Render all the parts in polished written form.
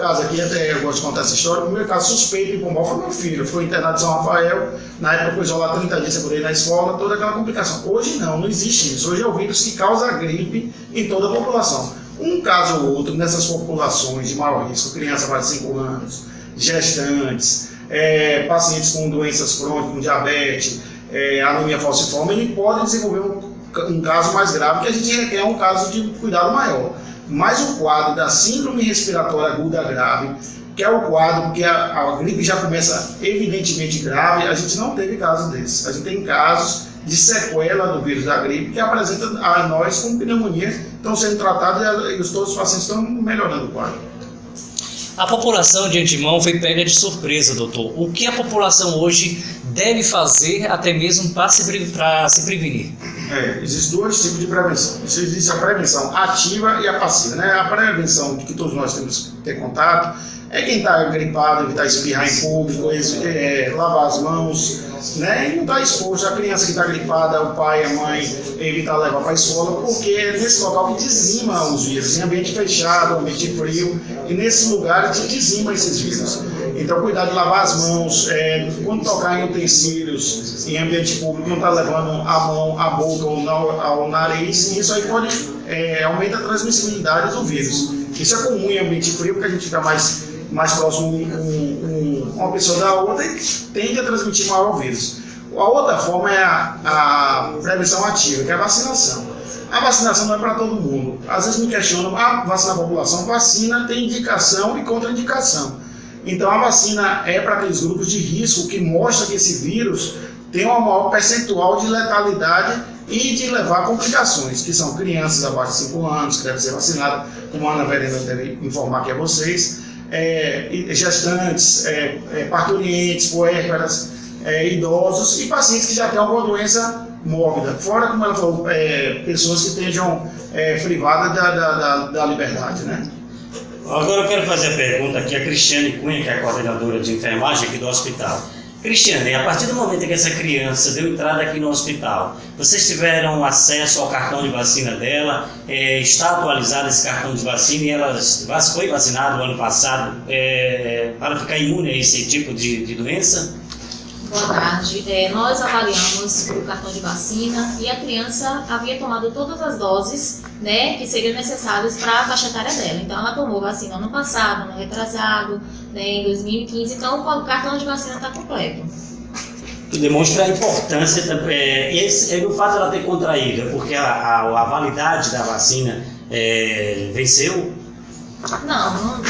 caso aqui, até eu gosto de contar essa história, o primeiro caso suspeito de Pombal foi meu filho. Foi internado em São Rafael, na época foi isolado 30 dias, segurei na escola, toda aquela complicação. Hoje não existe isso. Hoje é o vírus que causa gripe em toda a população. Um caso ou outro nessas populações de maior risco, criança mais de 5 anos, gestantes, pacientes com doenças crônicas, com diabetes, anemia falciforme, ele pode desenvolver um caso mais grave, que a gente requer um caso de cuidado maior. Mas o quadro da síndrome respiratória aguda grave, que é o quadro que a gripe já começa evidentemente grave, a gente não teve caso desses. A gente tem casos de sequela do vírus da gripe que apresenta a nós com pneumonia, estão sendo tratados e todos os pacientes estão melhorando o quadro. A população de antemão foi pega de surpresa, doutor. O que a população hoje deve fazer até mesmo para se prevenir? Existem dois tipos de prevenção. Existe a prevenção ativa e a passiva, né? A prevenção que todos nós temos que ter contato é quem está gripado, evitar espirrar em público, lavar as mãos, né? E não estar exposto. A criança que está gripada, o pai, a mãe, evitar levar para a escola, porque é nesse local que dizima os vírus, em ambiente fechado, ambiente frio, e nesse lugar a gente dizima esses vírus. Então, cuidado de lavar as mãos, quando tocar em utensílios, em ambiente público, não estar levando a mão à boca ou ao nariz, e isso aí pode aumentar a transmissibilidade do vírus. Isso é comum em ambiente frio, porque a gente fica mais próximo uma pessoa da outra e tende a transmitir maior o vírus. A outra forma é a prevenção ativa, que é a vacinação. A vacinação não é para todo mundo. Às vezes me questionam, vacinar a população. Vacina tem indicação e contraindicação. Então a vacina é para aqueles grupos de risco que mostra que esse vírus tem um maior percentual de letalidade e de levar a complicações, que são crianças abaixo de 5 anos, que devem ser vacinadas, como a Ana Verena deve informar aqui a vocês, gestantes, parturientes, puérperas, idosos e pacientes que já têm alguma doença mórbida, fora, como ela falou, pessoas que estejam privadas da liberdade, né? Agora eu quero fazer a pergunta aqui a Cristiane Cunha, que é a coordenadora de enfermagem aqui do hospital. Cristiane, a partir do momento que essa criança deu entrada aqui no hospital, vocês tiveram acesso ao cartão de vacina dela? Está atualizado esse cartão de vacina e ela foi vacinada no ano passado para ficar imune a esse tipo de doença? Boa tarde. Nós avaliamos o cartão de vacina e a criança havia tomado todas as doses, né, que seriam necessárias para a faixa etária dela. Então, ela tomou vacina ano passado, ano retrasado, né, em 2015. Então, o cartão de vacina está completo. Demonstra a importância, o fato de ela ter contraído, porque a validade da vacina venceu? Não,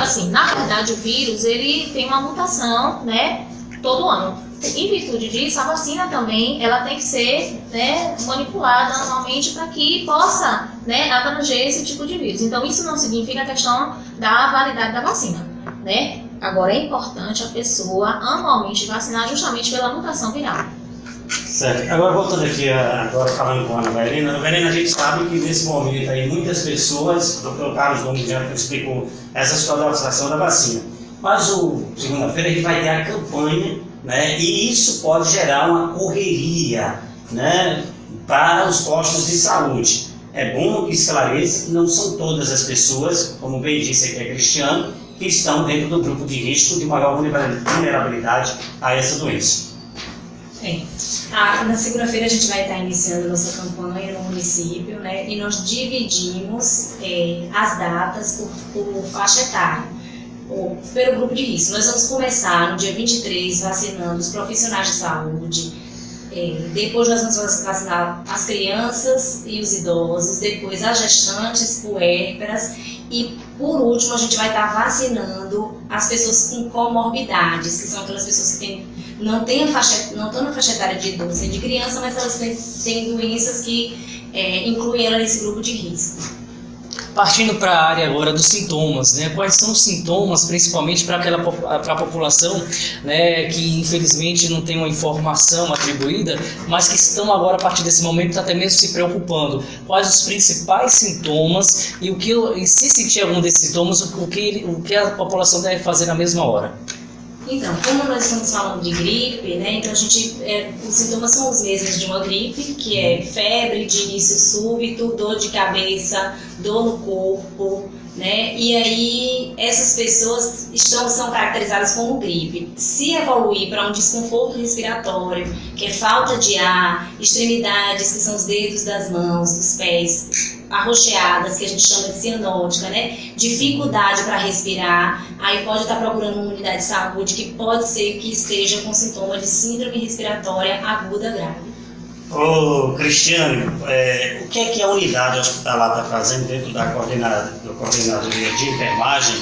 assim, na verdade o vírus ele tem uma mutação, né, todo ano. Em virtude disso, a vacina também ela tem que ser, né, manipulada anualmente para que possa, né, abranger esse tipo de vírus. Então, isso não significa a questão da validade da vacina, né? Agora, é importante a pessoa anualmente vacinar justamente pela mutação viral. Certo. Agora, voltando aqui, agora falando com a Ana Verena. Ana Verena, a gente sabe que nesse momento aí muitas pessoas, o Dr. Carlos Gomes já explicou essa história da vacinação da vacina. Mas segunda-feira a gente vai ter a campanha, né, e isso pode gerar uma correria, né, para os postos de saúde. É bom que esclareça que não são todas as pessoas, como bem disse aqui a Cristiano, que estão dentro do grupo de risco de maior vulnerabilidade a essa doença. Na segunda-feira a gente vai estar iniciando nossa campanha no município, né, e nós dividimos as datas por faixa etária. Pelo grupo de risco. Nós vamos começar no dia 23 vacinando os profissionais de saúde, depois nós vamos vacinar as crianças e os idosos, depois as gestantes, puérperas e por último a gente vai estar vacinando as pessoas com comorbidades, que são aquelas pessoas que não estão na faixa etária de idoso e de criança, mas elas têm doenças que incluem ela nesse grupo de risco. Partindo para a área agora dos sintomas, né? Quais são os sintomas, principalmente para a população, né, que infelizmente não tem uma informação atribuída, mas que estão agora, a partir desse momento, até mesmo se preocupando. Quais os principais sintomas e se sentir algum desses sintomas, o que a população deve fazer na mesma hora? Então, como nós estamos falando de gripe, né, então os sintomas são os mesmos de uma gripe, que é febre de início súbito, dor de cabeça, dor no corpo, né, e aí essas pessoas são caracterizadas como gripe. Se evoluir para um desconforto respiratório, que é falta de ar, extremidades, que são os dedos das mãos, dos pés, arroxeadas, que a gente chama de cianótica, né? Dificuldade para respirar, aí pode estar procurando uma unidade de saúde que pode ser que esteja com sintoma de síndrome respiratória aguda grave. Ô, Cristiano, o que é que a unidade hospitalar está fazendo dentro da coordenadoria de enfermagem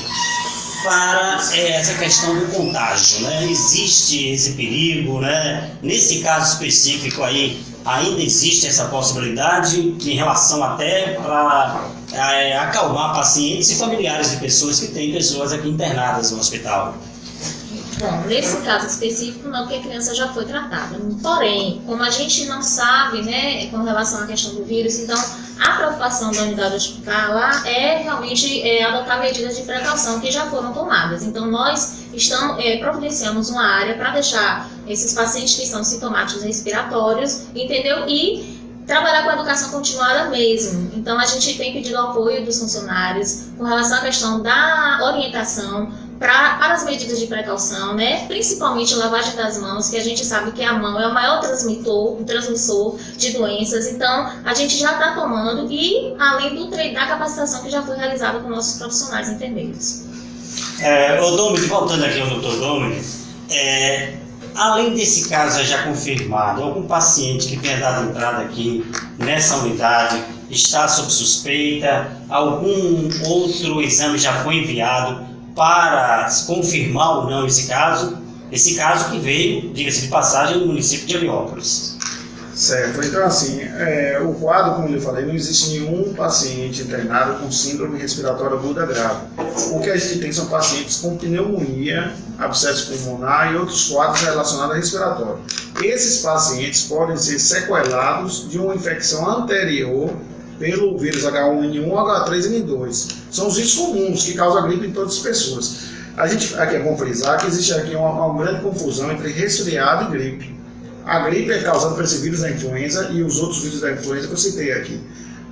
para essa questão do contágio, né? Existe esse perigo, né? Nesse caso específico aí, ainda existe essa possibilidade em relação até para acalmar pacientes e familiares de pessoas que têm pessoas aqui internadas no hospital. Bom, nesse caso específico não, porque a criança já foi tratada. Porém, como a gente não sabe, né, com relação à questão do vírus, então a preocupação da unidade hospitalar é realmente adotar medidas de precaução que já foram tomadas. Então nós providenciamos uma área para deixar esses pacientes que são sintomáticos respiratórios, entendeu? E trabalhar com a educação continuada mesmo. Então a gente tem pedido apoio dos funcionários com relação à questão da orientação para as medidas de precaução, né? Principalmente lavagem das mãos, que a gente sabe que a mão é o maior transmissor de doenças. Então a gente já está tomando, e além da capacitação que já foi realizada com nossos profissionais enfermeiros. Ô Domini, voltando aqui ao doutor Domini, além desse caso já confirmado, algum paciente que tenha dado entrada aqui nessa unidade está sob suspeita, algum outro exame já foi enviado para confirmar ou não esse caso que veio, diga-se de passagem, do município de Heliópolis? Certo, então assim, o quadro, como eu falei, não existe nenhum paciente internado com síndrome respiratória aguda grave. O que a gente tem são pacientes com pneumonia, abscesso pulmonar e outros quadros relacionados a respiratório. Esses pacientes podem ser sequelados de uma infecção anterior pelo vírus H1N1 ou H3N2. São os vírus comuns que causam a gripe em todas as pessoas. A gente aqui é bom frisar que existe aqui uma grande confusão entre resfriado e gripe. A gripe é causada por esse vírus da influenza e os outros vírus da influenza que eu citei aqui.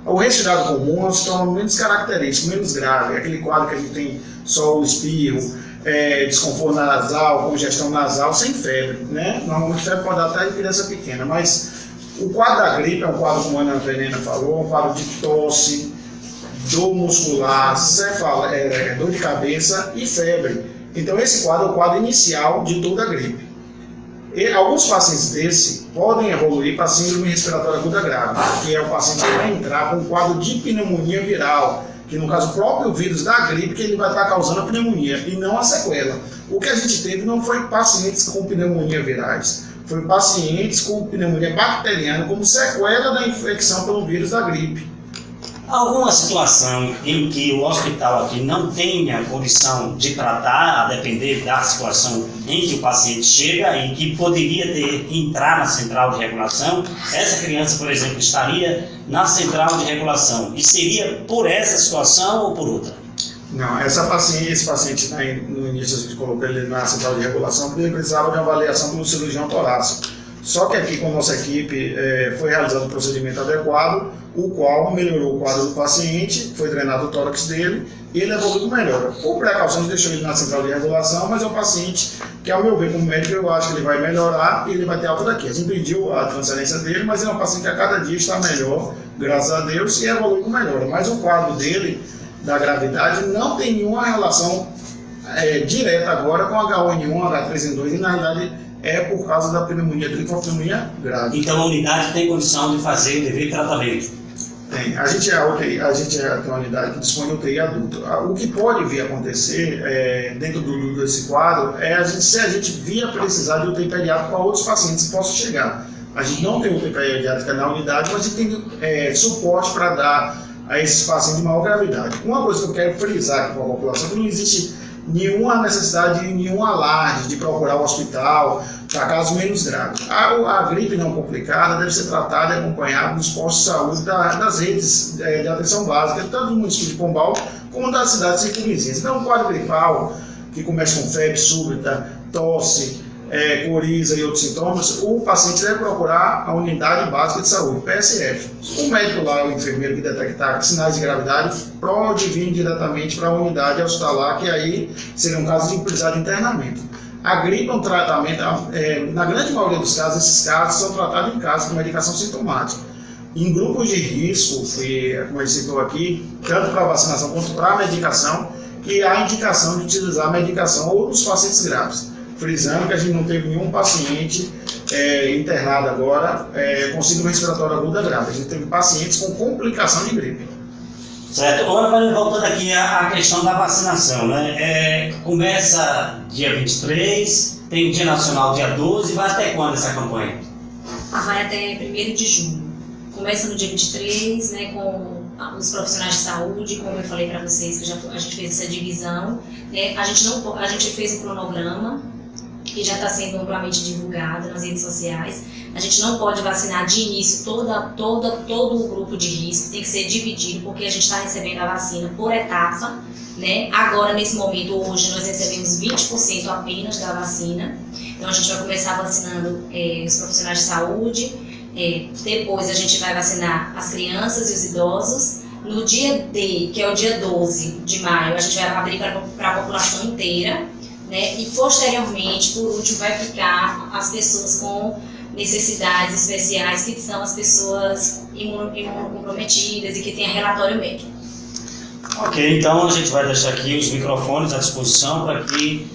O resfriado comum é um sintoma menos característico, menos grave. É aquele quadro que a gente tem só o espirro, desconforto nasal, congestão nasal, sem febre, né? Normalmente febre pode dar até em criança pequena, mas o quadro da gripe é um quadro, como a Ana Venena falou, um quadro de tosse, dor muscular, dor de cabeça e febre. Então esse quadro é o quadro inicial de toda a gripe. E alguns pacientes desse podem evoluir para síndrome respiratória aguda grave, que é o paciente que vai entrar com um quadro de pneumonia viral, que no caso o próprio vírus da gripe que ele vai estar causando a pneumonia e não a sequela. O que a gente teve não foi pacientes com pneumonia virais, foi pacientes com pneumonia bacteriana como sequela da infecção pelo vírus da gripe. Alguma situação em que o hospital aqui não tenha condição de tratar, a depender da situação em que o paciente chega e que poderia entrar na central de regulação, essa criança, por exemplo, estaria na central de regulação e seria por essa situação ou por outra? Não, esse paciente no início a gente colocou ele na central de regulação porque ele precisava de uma avaliação pelo cirurgião torácico. Só que aqui com a nossa equipe foi realizado um procedimento adequado, o qual melhorou o quadro do paciente, foi drenado o tórax dele e ele evoluiu melhor. Por precaução, a gente deixou ele na central de regulação, mas é um paciente que, ao meu ver, como médico, eu acho que ele vai melhorar e ele vai ter alta daqui. A gente pediu a transferência dele, mas é um paciente que a cada dia está melhor, graças a Deus, e evolui com melhora. Mas o quadro dele, da gravidade, não tem nenhuma relação direta agora com H1N1, H3N2, e na realidade é por causa da pneumonia dele, que é uma pneumonia grave. Então a unidade tem condição de fazer o devido tratamento? Tem. A gente tem uma unidade que dispõe de UTI adulto. O que pode vir a acontecer dentro desse quadro é se a gente vir a precisar de UTI pediátrica para outros pacientes que possam chegar. A gente não tem UTI pediátrica na unidade, mas a gente tem suporte para dar a esses pacientes de maior gravidade. Uma coisa que eu quero frisar aqui para a população é que não existe nenhuma necessidade, nenhum alarde de procurar o hospital para casos menos graves. A gripe não complicada deve ser tratada e acompanhada nos postos de saúde das redes de atenção básica, tanto do município de Pombal como das cidades circunvizinhas. Então, o quadro gripal, que começa com febre súbita, tosse, coriza e outros sintomas, o paciente deve procurar a unidade básica de saúde, PSF. O médico lá, o enfermeiro que detectar sinais de gravidade, pode vir diretamente para a unidade hospitalar, que aí seria um caso de precisar de internamento. A gripe é um tratamento, na grande maioria dos casos, esses casos são tratados em casa com medicação sintomática. Em grupos de risco, como ele citou aqui, tanto para a vacinação quanto para a medicação, que há indicação de utilizar a medicação ou nos pacientes graves. Frisando que a gente não teve nenhum paciente internado agora com síndrome respiratória aguda grave. A gente teve pacientes com complicação de gripe. Certo. Agora, voltando aqui à questão da vacinação, né? Começa dia 23, tem o Dia Nacional dia 12, vai até quando essa campanha? Vai até 1º de junho. Começa no dia 23, né, com os profissionais de saúde, como eu falei para vocês, que a gente fez essa divisão. Né? A gente fez um cronograma, que já está sendo amplamente divulgado nas redes sociais. A gente não pode vacinar de início todo o grupo de risco, tem que ser dividido, porque a gente está recebendo a vacina por etapa. Né? Agora, nesse momento, hoje, nós recebemos 20% apenas da vacina. Então, a gente vai começar vacinando os profissionais de saúde, depois a gente vai vacinar as crianças e os idosos. No dia D, que é o dia 12 de maio, a gente vai abrir para a população inteira. Né? E posteriormente, por último, vai ficar as pessoas com necessidades especiais, que são as pessoas imunocomprometidas e que têm relatório médico. Ok, então a gente vai deixar aqui os microfones à disposição para que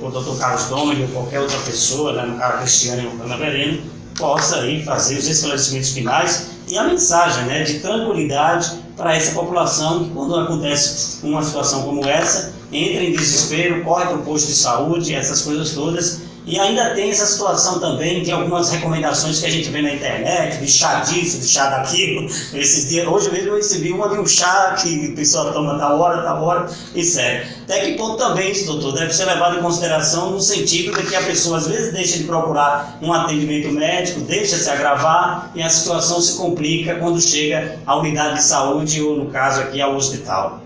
o Dr. Carlos Domini ou qualquer outra pessoa, né, no caso Cristiane ou Ana Verena, possa aí fazer os esclarecimentos finais e a mensagem, né, de tranquilidade para essa população que, quando acontece uma situação como essa, entra em desespero, corre para o posto de saúde, essas coisas todas. E ainda tem essa situação também, tem algumas recomendações que a gente vê na internet, de chá disso, de chá daquilo. Esses dias, hoje mesmo eu recebi uma de um chá que a pessoa toma tal hora, e sério. Até que ponto também isso, doutor, deve ser levado em consideração no sentido de que a pessoa às vezes deixa de procurar um atendimento médico, deixa se agravar e a situação se complica quando chega à unidade de saúde ou, no caso aqui, ao hospital.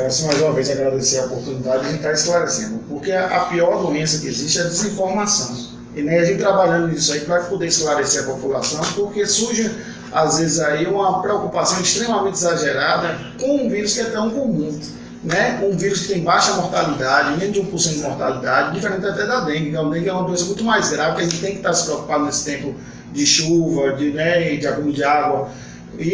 Assim, mais uma vez, agradecer a oportunidade de estar esclarecendo, porque a pior doença que existe é a desinformação. E nem a gente trabalhando nisso aí para poder esclarecer a população, porque surge, às vezes, aí uma preocupação extremamente exagerada com um vírus que é tão comum. Né? Um vírus que tem baixa mortalidade, menos de 1% de mortalidade, diferente até da dengue. A dengue é uma doença muito mais grave, que a gente tem que estar se preocupado nesse tempo de chuva, de acúmulo de água.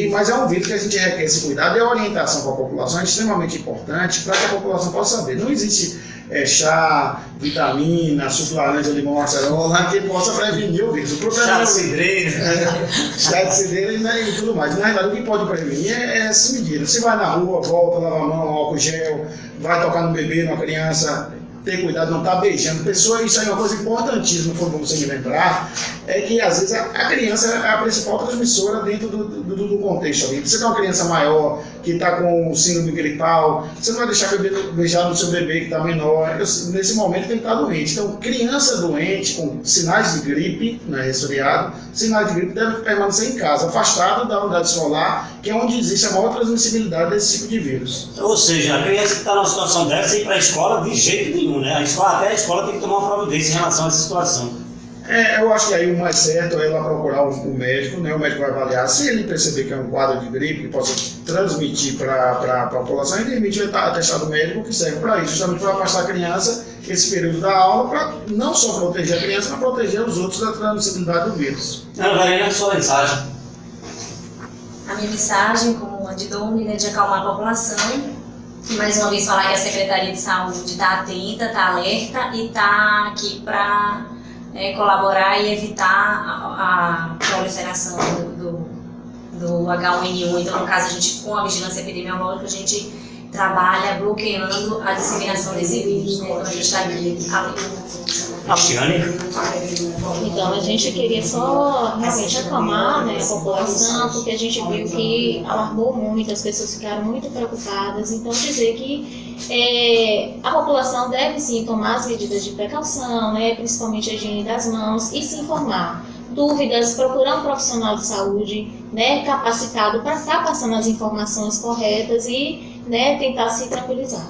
Mas é um vírus que a gente requer esse cuidado e a orientação para a população é extremamente importante para que a população possa saber. Não existe chá, vitamina, suco laranja, limão, acerola, que possa prevenir o vírus. O problema chá de cidreira. Chá de cidreira e tudo mais. Na verdade, o que pode prevenir é essas medidas. Você vai na rua, volta, lava a mão, álcool gel, vai tocar no bebê, numa criança, ter cuidado, não estar beijando pessoa. Isso aí é uma coisa importantíssima, quando você me lembrar, é que às vezes a criança é a principal transmissora dentro do contexto. Você tem uma criança maior que está com síndrome gripal, você não vai deixar beijar no seu bebê que está menor. Nesse momento ele está doente. Então, criança doente com sinais de gripe, né, resfriado, sinais de gripe deve permanecer em casa, afastado da unidade escolar, que é onde existe a maior transmissibilidade desse tipo de vírus. Ou seja, a criança que está numa situação dessa ir para a escola de jeito nenhum, né? Até a escola tem que tomar uma providência em relação a essa situação. Eu acho que aí o mais certo é ela procurar o médico, né? O médico vai avaliar. Se ele perceber que é um quadro de gripe que possa transmitir para a população, ele emite o atestado médico que serve para isso, justamente para afastar a criança esse período da aula, para não só proteger a criança, mas proteger os outros da transmissibilidade do vírus. Ana Verena, sua mensagem. A minha mensagem, como a de Domini, é de acalmar a população. E mais uma vez falar que a Secretaria de Saúde está atenta, está alerta e está aqui para colaborar e evitar a proliferação do H1N1. Então, no caso, a gente, com a vigilância epidemiológica, a gente trabalha bloqueando a disseminação desse vírus. Né? Então, a gente está aqui. Cristiane? Então, a gente queria só realmente acalmar, né, a população, porque a gente viu que alarmou muito, as pessoas ficaram muito preocupadas. Então, dizer que a população deve sim tomar as medidas de precaução, né, principalmente a higiene das mãos, e se informar. Dúvidas, procurar um profissional de saúde, né, capacitado para estar passando as informações corretas e, né, tentar se tranquilizar.